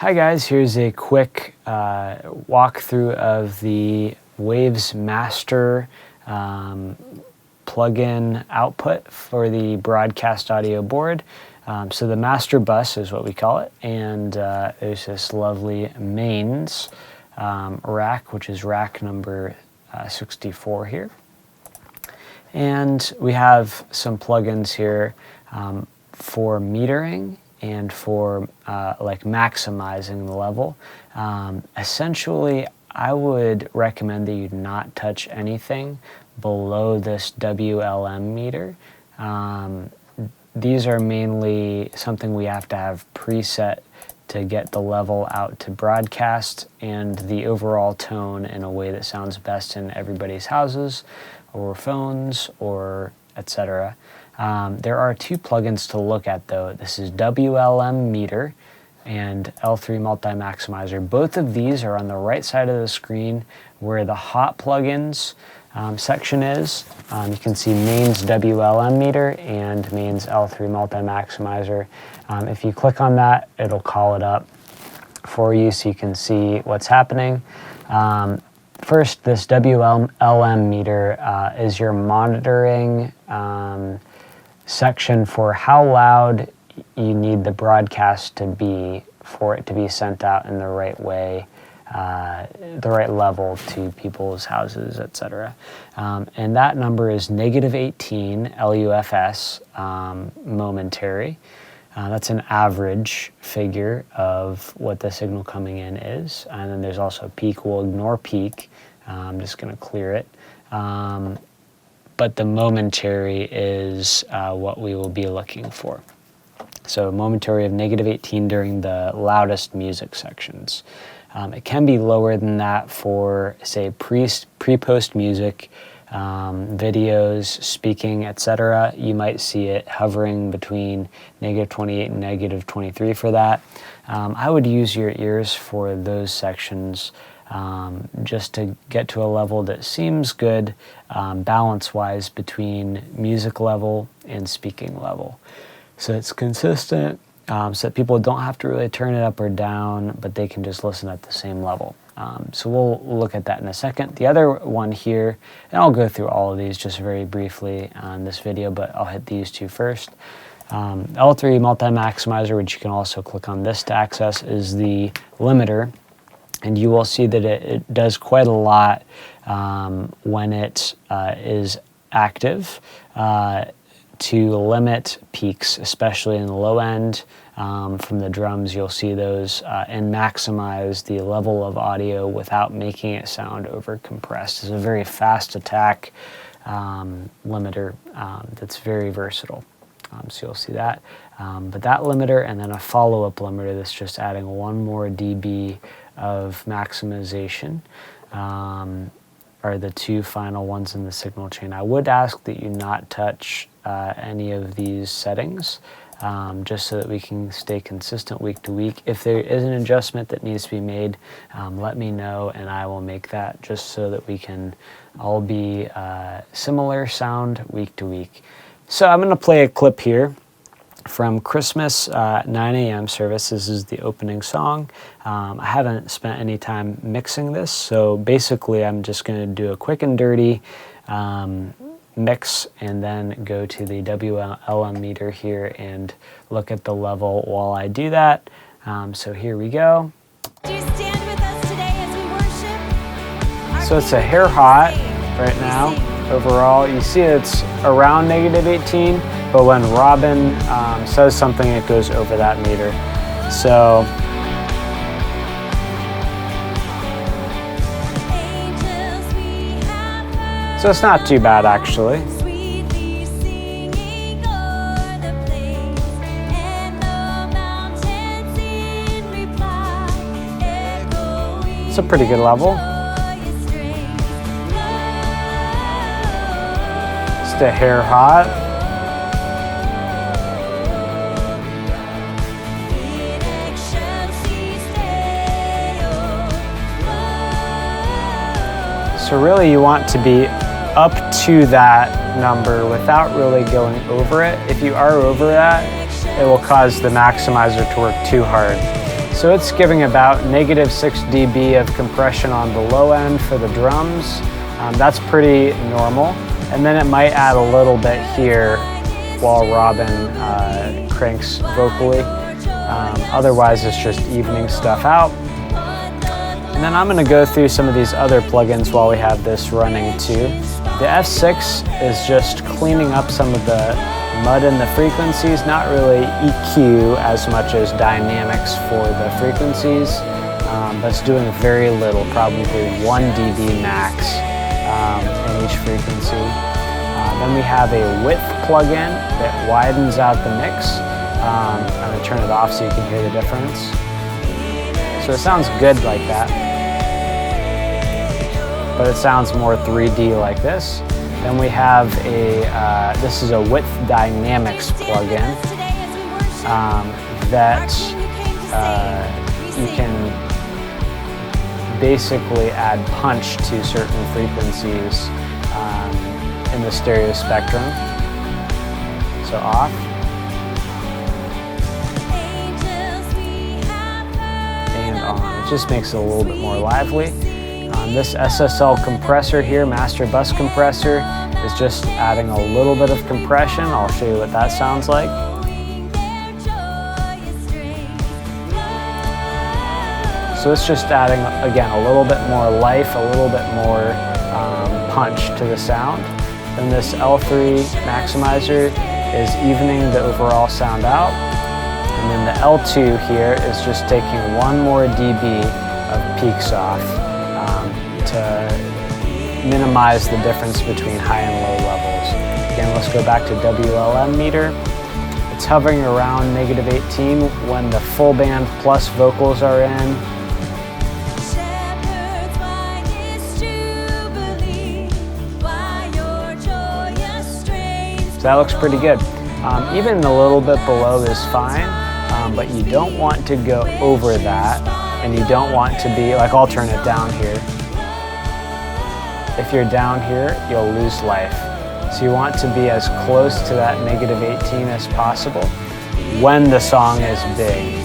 Hi guys, here's a quick walkthrough of the Waves Master plugin output for the broadcast audio board. So the master bus is what we call it, and there's this lovely mains rack, which is rack number 64 here. And we have some plugins here for metering and for like maximizing the level. Essentially, I would recommend that you not touch anything below this WLM meter. These are mainly something we have to have preset to get the level out to broadcast and the overall tone in a way that sounds best in everybody's houses or phones or etc. There are two plugins to look at though. This is WLM meter and L3 multi-maximizer. Both of these are on the right side of the screen where the hot plugins section is. You can see mains WLM meter and mains L3 multi-maximizer. If you click on that, it'll call it up for you so you can see what's happening. First, this WLM meter is your monitoring section for how loud you need the broadcast to be for it to be sent out in the right way, the right level to people's houses, etc. And that number is -18 LUFS momentary. That's an average figure of what the signal coming in is. And then there's also peak. We'll ignore peak. I'm just going to clear it. But the momentary is what we will be looking for. So momentary of -18 during the loudest music sections. It can be lower than that for, say, pre-post music, videos, speaking, etc. You might see it hovering between -28 and -23 for that. I would use your ears for those sections just to get to a level that seems good balance-wise between music level and speaking level. So it's consistent, so that people don't have to really turn it up or down, but they can just listen at the same level. So we'll look at that in a second. The other one here, and I'll go through all of these just very briefly on this video, but I'll hit these two first. L3 multi-maximizer, which you can also click on this to access, is the limiter. And you will see that it does quite a lot when it is active to limit peaks, especially in the low end. From the drums, you'll see those and maximize the level of audio without making it sound over compressed. It's a very fast attack limiter that's very versatile. So you'll see that. But that limiter and then a follow-up limiter that's just adding 1 more dB of maximization are the two final ones in the signal chain. I would ask that you not touch any of these settings just so that we can stay consistent week to week. If there is an adjustment that needs to be made, let me know and I will make that just so that we can all be similar sound week to week. So I'm going to play a clip here from Christmas 9 a.m. service. This is the opening song. I haven't spent any time mixing this, so basically I'm just going to do a quick and dirty mix and then go to the WLM meter here and look at the level while I do that. So here we go. Do you stand with us today as we worship? So it's a hair hot right now. Overall, you see it's around -18, but when Robin says something, it goes over that meter. So it's not too bad actually. It's a pretty good level. Just a hair hot. So really you want to be up to that number without really going over it. If you are over that, it will cause the maximizer to work too hard. So it's giving about negative 6 dB of compression on the low end for the drums. That's pretty normal. And then it might add a little bit here while Robin cranks vocally. Otherwise, it's just evening stuff out. And then I'm going to go through some of these other plugins while we have this running too. The F6 is just cleaning up some of the mud in the frequencies, not really EQ as much as dynamics for the frequencies, but it's doing very little, probably 1 dB max in each frequency. Then we have a width plugin that widens out the mix. I'm going to turn it off so you can hear the difference. So it sounds good like that, but it sounds more 3D like this. Then we have this is a width dynamics plugin that you can basically add punch to certain frequencies in the stereo spectrum. So off. And on. It just makes it a little bit more lively. This SSL compressor here, master bus compressor, is just adding a little bit of compression. I'll show you what that sounds like. So it's just adding, again, a little bit more life, a little bit more punch to the sound. Then this L3 maximizer is evening the overall sound out. And then the L2 here is just taking 1 more dB of peaks off to minimize the difference between high and low levels. Again, let's go back to WLM meter. It's hovering around negative 18 when the full band plus vocals are in. So that looks pretty good. Even a little bit below is fine, but you don't want to go over that, and you don't want to be, like I'll turn it down here. If you're down here, you'll lose life. So you want to be as close to that negative 18 as possible when the song is big.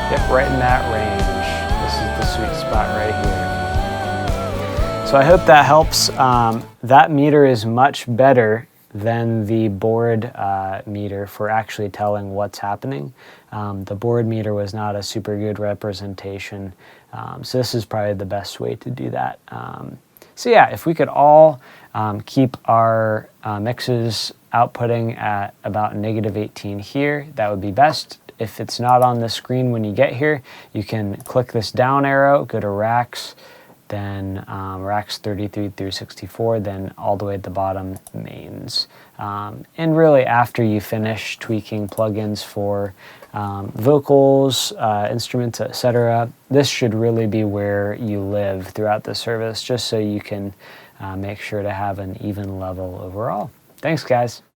Get right in that range. This is the sweet spot right here. So I hope that helps. That meter is much better than the board meter for actually telling what's happening. The board meter was not a super good representation, so this is probably the best way to do that. So yeah, if we could all keep our mixes outputting at about negative 18 here, that would be best. If it's not on the screen when you get here, you can click this down arrow, go to racks, then racks 33 through 64, then all the way at the bottom, mains. And really after you finish tweaking plugins for vocals, instruments, etc., this should really be where you live throughout the service, just so you can make sure to have an even level overall. Thanks, guys.